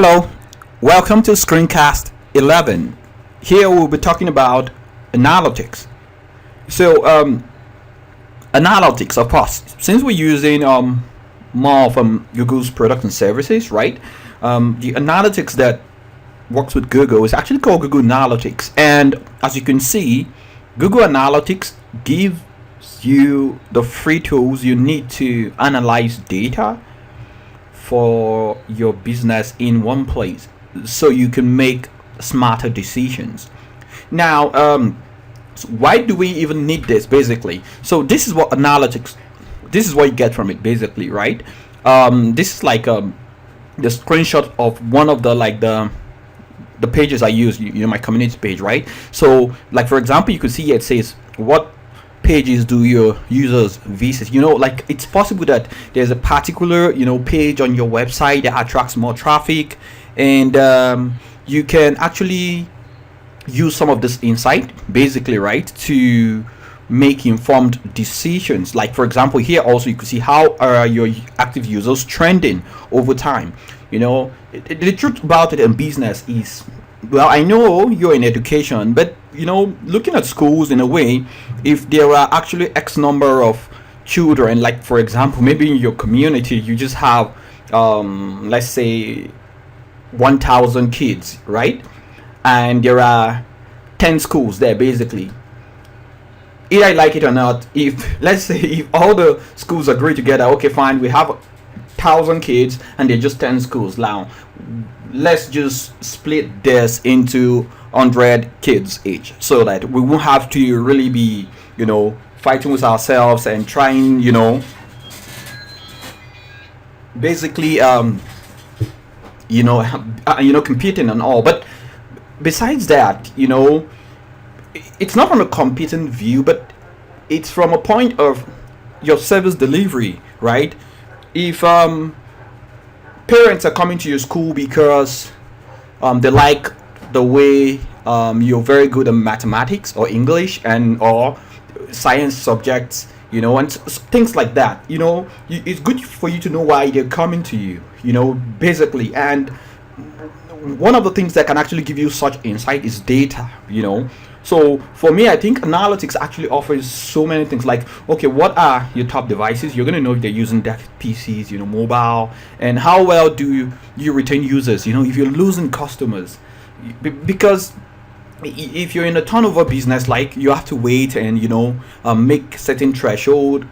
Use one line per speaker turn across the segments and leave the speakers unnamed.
Hello, welcome to Screencast 11. Here we'll be talking about analytics. So, analytics, of course, since we're using more from Google's products and services, right? The analytics that works with Google is actually called Google Analytics, and as you can see, Google Analytics gives you the free tools you need to analyze data for your business in one place so you can make smarter decisions. Now, so why do we even need this basically? So this is what analytics, this is what you get from it basically, right? This is like the screenshot of one of the pages I use, my community page, right? So like for example, you could see here it says what pages do your users visit. Like it's possible that there's a particular page on your website that attracts more traffic, and you can actually use some of this insight basically, right, to make informed decisions. Like for example, here also you can see how are your active users trending over time. The truth about it in business is, well, I know you're in education, but looking at schools in a way, if there are actually X number of children, like for example, maybe in your community you just have let's say 1,000 kids, right? And there are 10 schools there basically. Either I like it or not, if let's say if all the schools agree together, okay fine, we have 1,000 kids and they're just 10 schools. Now let's just split this into 100 kids each so that we won't have to really be fighting with ourselves and trying basically competing and all. But besides that, it's not from a competing view, but it's from a point of your service delivery, right? If parents are coming to your school because they like the way you're very good at mathematics or English and or science subjects, and things like that, it's good for you to know why they're coming to you, basically. And one of the things that can actually give you such insight is data. So for me, I think analytics actually offers so many things. Like, okay, what are your top devices? You're going to know if they're using that PCs, mobile, and how well do you retain users, if you're losing customers. Because if you're in a turnover business, like you have to wait and make certain threshold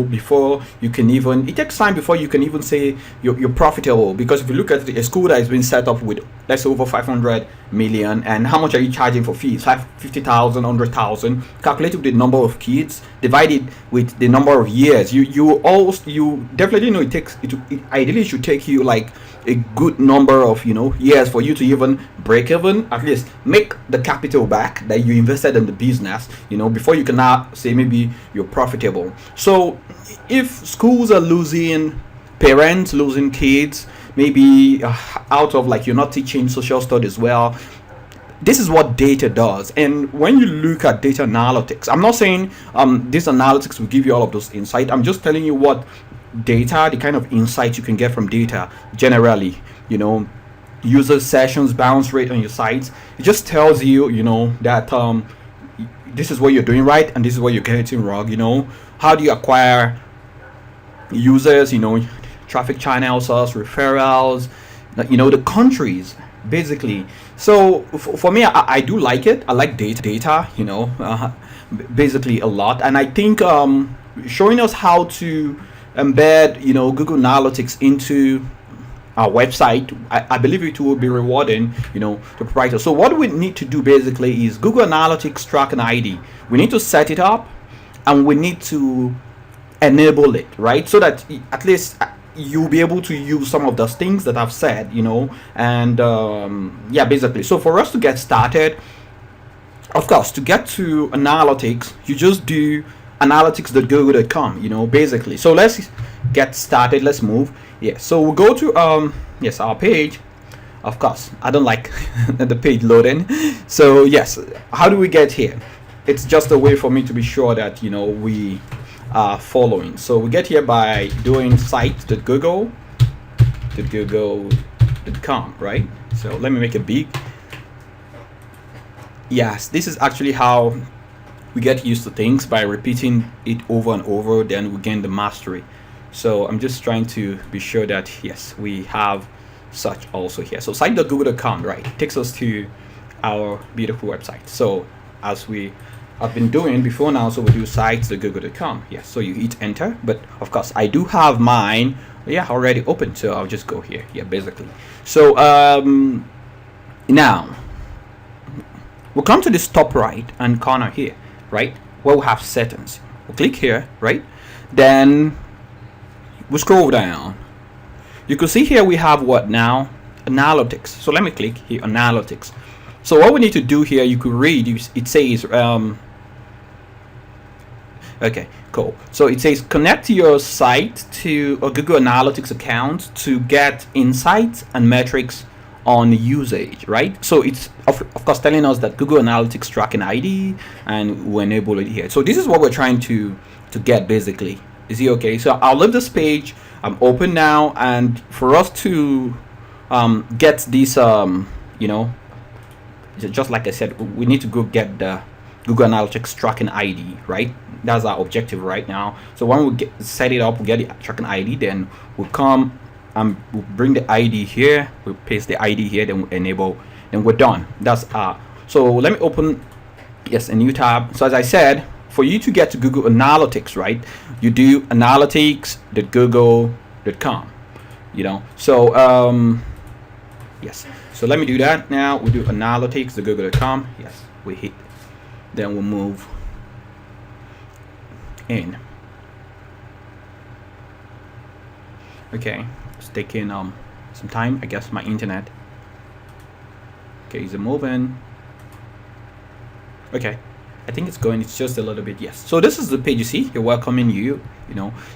before you can even, it takes time before you can even say you're profitable. Because if you look at a school that has been set up with, let's say, over 500 million, and how much are you charging for fees? 50,000, 100,000, calculated with the number of kids divided with the number of years, you definitely know it ideally should take you like a good number of years for you to even break even, at least make the capital back that you invested in the business, before you can now say maybe you're profitable. So if schools are losing parents, losing kids, maybe out of like you're not teaching social studies well, this is what data does. And when you look at data analytics, I'm not saying this analytics will give you all of those insight. I'm just telling you what data, the kind of insight you can get from data generally. User sessions, bounce rate on your sites, it just tells you that this is what you're doing right and this is what you're getting wrong. How do you acquire users, traffic channels, referrals, the countries basically. So for me, I do like it. I like data basically a lot. And I think showing us how to embed Google Analytics into our website, I believe it will be rewarding the proprietor. So what we need to do basically is Google Analytics track an ID. We need to set it up and we need to enable it, right? So that at least you'll be able to use some of those things that I've said, and yeah, basically. So for us to get started, of course, to get to analytics, you just do analytics.google.com, basically. So let's get started. Let's move. Yeah, so we'll go to yes, our page. Of course, I don't like the page loading. So yes, how do we get here? It's just a way for me to be sure that we are following. So we get here by doing site.google.com. google.com, right? So let me make it big. Yes, this is actually how we get used to things, by repeating it over and over, then we gain the mastery. So I'm just trying to be sure that yes, we have such also here. So site.google.com, right, takes us to our beautiful website. So as we have been doing before now, so we do sites.google.com. Yes, so you hit enter, but of course I do have mine already open, so I'll just go here. Basically. So now we'll come to this top right hand corner here, right, where we have settings. We'll click here, right, then we'll scroll down. You can see here we have what now? Analytics. So let me click here, analytics. So what we need to do here, you could read, it says okay, cool. So it says connect your site to a Google Analytics account to get insights and metrics on usage, right? So it's of course telling us that Google Analytics tracking ID, and we enable it here. So this is what we're trying to get basically. Is it okay? So I'll leave this page open now, and for us to get this just like I said, we need to go get the Google Analytics tracking ID, right? That's our objective right now. So when we set it up, we get the tracking ID, then we'll come and we'll bring the ID here, we'll paste the ID here, then we'll enable, then we're done. That's so let me open a new tab. So as I said, for you to get to Google Analytics, right, you do analytics.google.com, so yes, so let me do that now. We'll do analytics.google.com. Yes, we hit, then we'll move in. Okay, it's taking some time, I guess. My internet, okay, is it moving? Okay, I think it's going, it's just a little bit. Yes, so this is the page. You see, you're welcoming you,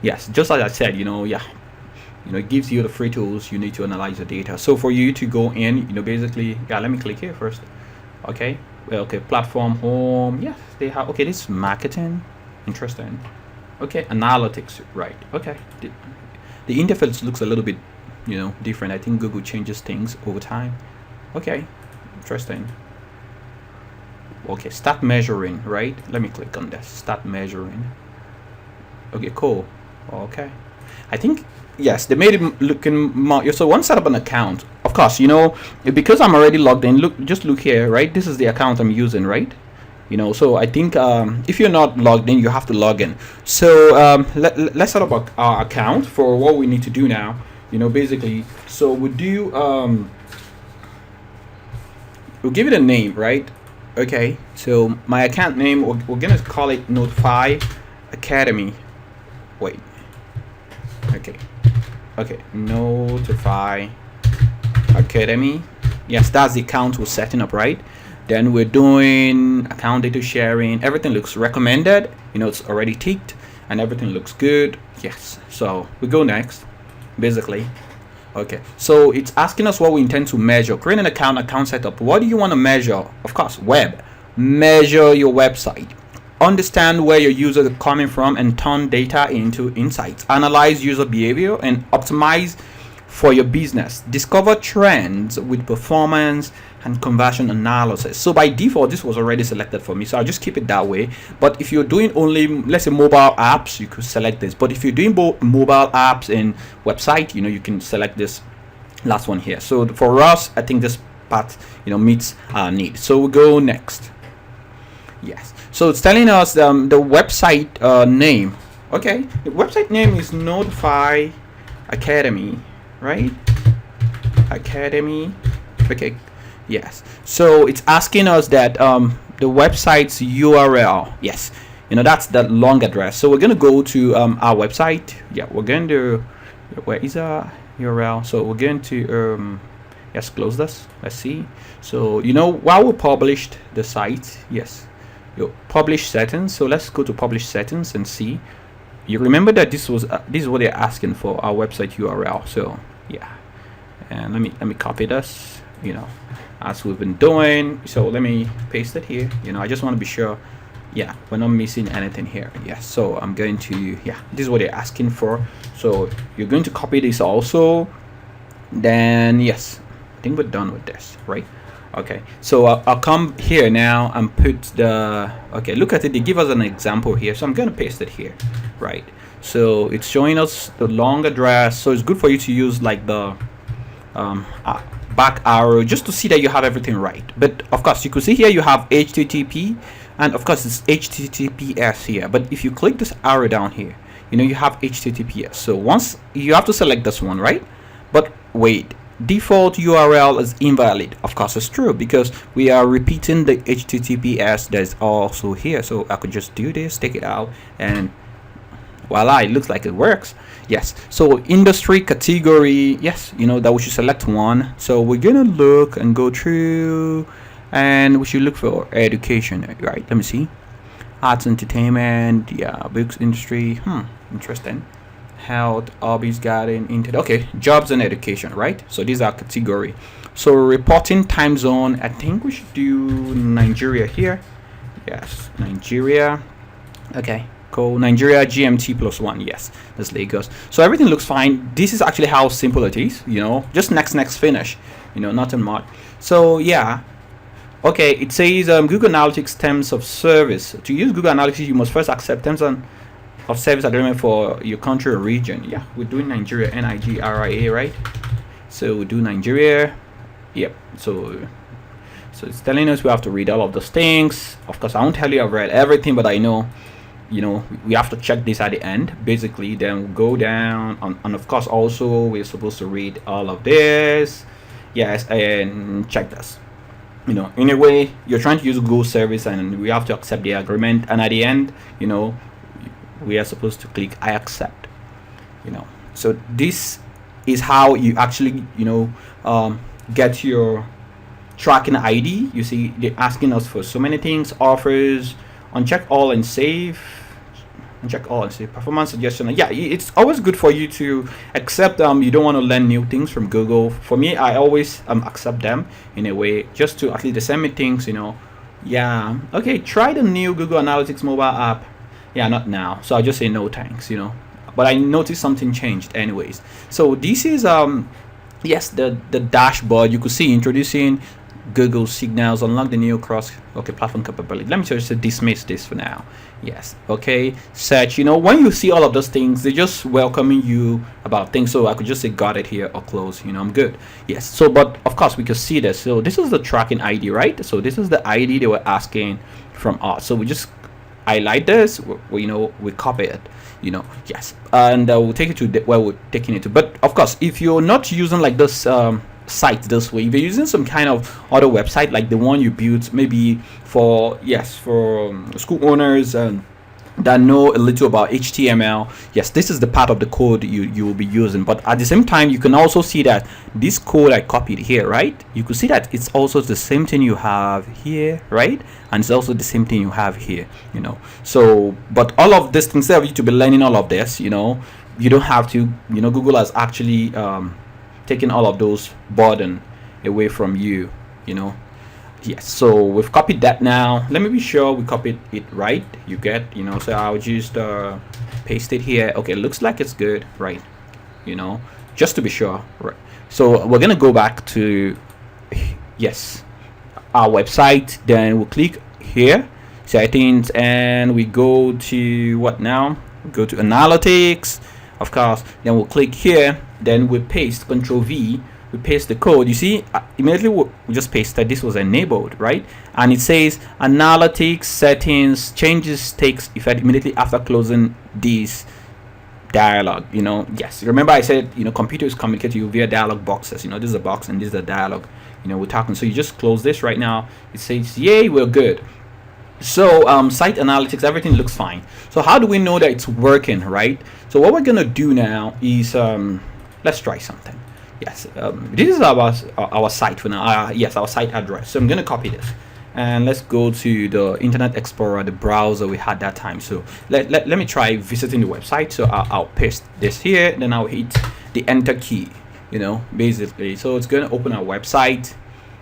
yes, just as I said, it gives you the free tools you need to analyze the data. So for you to go in, basically, let me click here first. Okay, okay, platform, home, yes, they have, okay, this is marketing, interesting. Okay, analytics, right, okay. The interface looks a little bit, different. I think Google changes things over time. Okay, interesting. Okay, start measuring, right? Let me click on this, start measuring. Okay, cool. Okay, I think, yes, they made it looking more. So once set up an account, of course, because I'm already logged in, just look here, right? This is the account I'm using, right? So I think if you're not logged in, you have to log in. So let's set up our account for what we need to do now, basically. So we do we'll give it a name, right? Okay, so my account name, we're gonna call it Notify Academy. Wait, okay, Notify Academy. Yes, that's the account we're setting up, right? Then we're doing account data sharing. Everything looks recommended, it's already ticked, and everything looks good. Yes, so we go next, basically. Okay, so it's asking us what we intend to measure. Create an account setup. What do you want to measure? Of course, web. Measure your website. Understand where your users are coming from and turn data into insights. Analyze user behavior and optimize for your business. Discover trends with performance and conversion analysis. So by default, this was already selected for me, so I'll just keep it that way. But if you're doing only, let's say, mobile apps, you could select this. But if you're doing both mobile apps and website, you can select this last one here. So for us, I think this part meets our need. So we'll go next. Yes, so it's telling us the website name. Okay, the website name is Notify Academy, right? Academy. Okay, yes, so it's asking us that the website's URL. Yes, that's that long address. So we're gonna go to our website. Yeah, we're going to, where is our URL? So we're going to yes, close this. Let's see. So while we published the site, yes, you publish settings. So let's go to publish settings and see. You remember that this is what they're asking for, our website URL. So yeah, and let me copy this, as we've been doing. So let me paste it here. I just want to be sure, yeah, we're not missing anything here. Yeah, so I'm going to, yeah, this is what they're asking for. So you're going to copy this also. Then yes, I think we're done with this, right? Okay, so I'll come here now and put the, okay, look at it, they give us an example here, so I'm gonna paste it here, right? So it's showing us the long address, so it's good for you to use like the back arrow just to see that you have everything right. But of course you could see here you have HTTP, and of course it's HTTPS here, but if you click this arrow down here, you have HTTPS. So once you have to select this one, right? But wait, default URL is invalid. Of course it's true, because we are repeating the HTTPS that's also here. So I could just do this, take it out, and voila, it looks like it works. Yes, so industry category, yes, that we should select one. So we're gonna look and go through, and we should look for education, right? Let me see. Arts, entertainment, yeah, books, industry, interesting. Health, hobbies, garden, internet. Okay, jobs and education, right? So these are category. So reporting time zone, I think we should do Nigeria here. Yes, Nigeria. Okay, cool. Nigeria GMT +1. Yes, that's Lagos. So everything looks fine. This is actually how simple it is. Just next finish. Nothing much. So yeah. Okay, it says Google Analytics terms of service. To use Google Analytics, you must first accept terms of service agreement for your country or region. Yeah, we're doing Nigeria, Nigeria, right? So we do Nigeria. Yep. So it's telling us we have to read all of those things. Of course, I won't tell you I've read everything, but I know, we have to check this at the end. Basically, then we'll go down, and of course, also we're supposed to read all of this. Yes, and check this. In a way, you're trying to use Google service, and we have to accept the agreement. And at the end, we are supposed to click I accept. So this is how you actually get your tracking ID. You see they're asking us for so many things: offers, uncheck all and save, uncheck all and save, performance suggestion. Yeah, it's always good for you to accept you don't want to learn new things from Google. For me, I always accept them in a way, just to at least send me things. Yeah, okay, try the new Google Analytics mobile app. Yeah, not now, so I'll just say no thanks. But I noticed something changed anyways. So this is yes, the dashboard. You could see introducing Google Signals, unlock the new platform capability. Let me just dismiss this for now. Yes, okay, search. When you see all of those things, they're just welcoming you about things. So I could just say got it here or close. I'm good. Yes. So, but of course we could see this. So this is the tracking ID, right? So this is the ID they were asking from us. So we just highlight this. We copy it. Yes, and we'll take it to where we're taking it to. But of course, if you're not using like this site this way, if you're using some kind of other website like the one you built, maybe for school owners and that know a little about HTML, yes, this is the part of the code you will be using. But at the same time, you can also see that this code I copied here, right? You could see that it's also the same thing you have here, right? And it's also the same thing you have here. So, but all of this, instead of you to be learning all of this, you don't have to. Google has actually taken all of those burden away from you. Yes, so we've copied that now. Let me be sure we copied it right. You get, so I'll just paste it here. Okay, looks like it's good, right? Just to be sure, right? So we're gonna go back to, yes, our website. Then we'll click here, settings, and we go to what now? We go to analytics, of course. Then we'll click here. Then we paste Control V. We paste the code. You see, immediately we just pasted this was enabled, right? And it says analytics settings changes takes effect immediately after closing this dialog. Yes, remember I said computers communicate to you via dialog boxes. This is a box and this is a dialog. We're talking. So you just close this right now. It says yay, we're good. So site analytics, everything looks fine. So how do we know that it's working, right? So what we're gonna do now is let's try something. Yes, this is our site for now. Yes, our site address. So I'm gonna copy this, and let's go to the Internet Explorer, the browser we had that time. So let me try visiting the website. So I'll paste this here, then I'll hit the enter key. Basically, so it's gonna open our website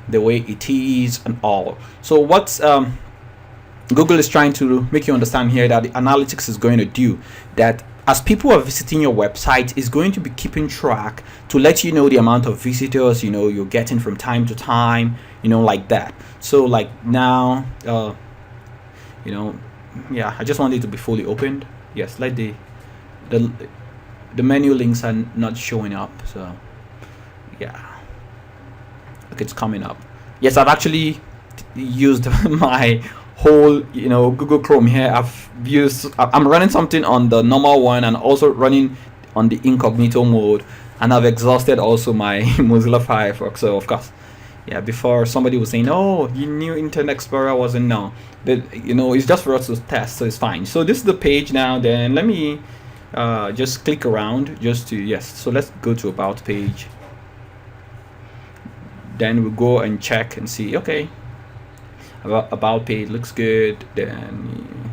the way it is and all. So what's Google is trying to make you understand here that the analytics is going to do that as people are visiting your website, it's going to be keeping track to let you know the amount of visitors you're getting from time to time, like that. So like now, you know yeah, I just want it to be fully opened. Yes, let the the menu links are not showing up, so yeah, okay, it's coming up. Yes, I've actually used my whole Google Chrome here. I'm running something on the normal one and also running on the incognito mode, and I've exhausted also my Mozilla Firefox. So of course, yeah, before somebody was saying, oh, you knew Internet Explorer wasn't. No, but it's just for us to test, so it's fine. So this is the page now. Then let me just click around just to, yes, so let's go to about page. Then we'll go and check and see, okay, about page looks good. Then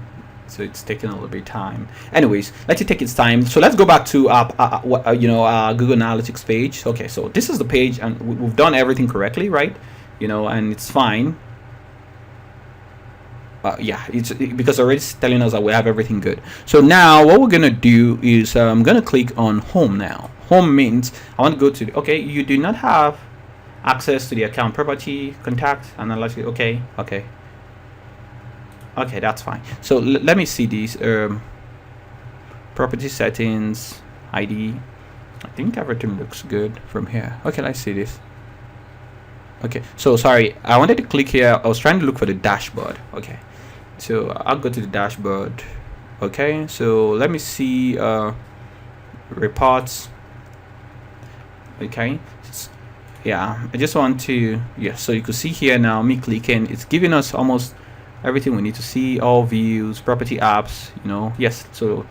so it's taking a little bit of time. Anyways, let it take its time. So let's go back to our Google Analytics page. Okay, so this is the page, and we've done everything correctly, right? And it's fine. Yeah, it's because already it's telling us that we have everything good. So now what we're gonna do is I'm gonna click on home now. Home means I want to go to okay, you do not have access to the account, property, contact, analytics. Okay, that's fine. So let me see these property settings, ID. I think everything looks good from here. Okay, let's see this. Okay, so sorry, I wanted to click here. I was trying to look for the dashboard. Okay, so I'll go to the dashboard. Okay, so let me see reports. Okay, yeah, I just want to, yeah, so you can see here now me clicking, it's giving us almost everything we need to see, all views, property apps, yes, so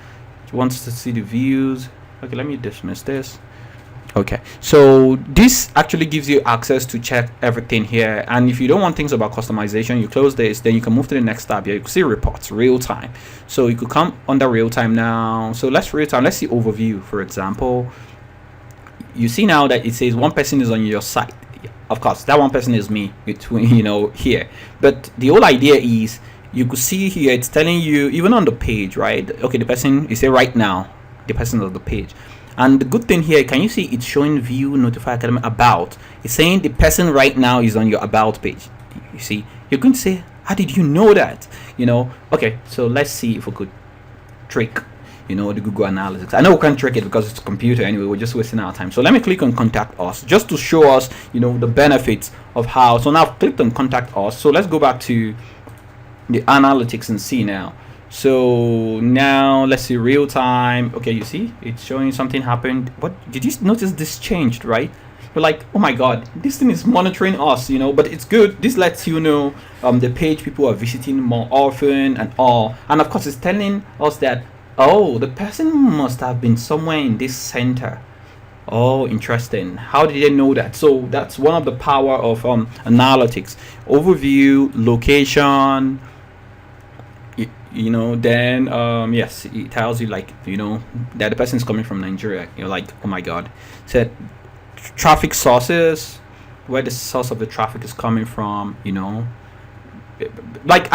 it wants to see the views. Okay, let me dismiss this. Okay, so this actually gives you access to check everything here, and if you don't want things about customization, you close this, then you can move to the next tab here. You can see reports, real time, so you could come under real time now. So let's see overview, for example. You see now that it says one person is on your site. Of course, that one person is me between here, but the whole idea is you could see here it's telling you even on the page, right? Okay, the person, you say right now the person on the page. And the good thing here, can you see it's showing view, notify, academy, about. It's saying the person right now is on your about page. You see, you're going to say, how did you know that? Okay, so let's see if we could trick the Google Analytics. I know we can't trick it because it's a computer anyway. We're just wasting our time. So let me click on contact us just to show us the benefits of how. So now I've clicked on contact us. So let's go back to the analytics and see now. So now let's see real time. Okay, you see it's showing something happened. What did you notice? This changed, right? You're like, oh my god, this thing is monitoring us, but it's good. This lets you know the page people are visiting more often and all. And of course it's telling us that, oh, the person must have been somewhere in this center. Oh, interesting. How did they know that? So that's one of the power of analytics. Overview, location, then yes, it tells you like that the person is coming from Nigeria. You're like, oh my god. So traffic sources, where the source of the traffic is coming from, like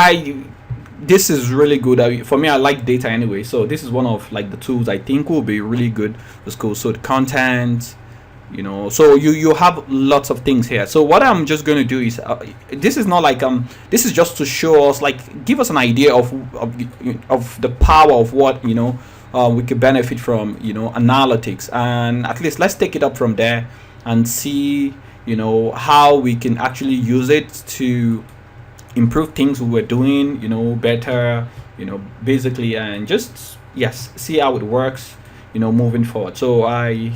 this is really good. For me, I like data anyway, so this is one of like the tools I think will be really good for school. So the content, so you have lots of things here. So what I'm just going to do is this is not like this is just to show us, like, give us an idea of the power of what we could benefit from analytics, and at least let's take it up from there and see how we can actually use it to improve things we were doing better, basically, and just, yes, see how it works moving forward. So I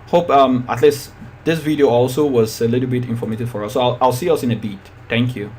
hope at least this video also was a little bit informative for us. So I'll see us in a bit. Thank you.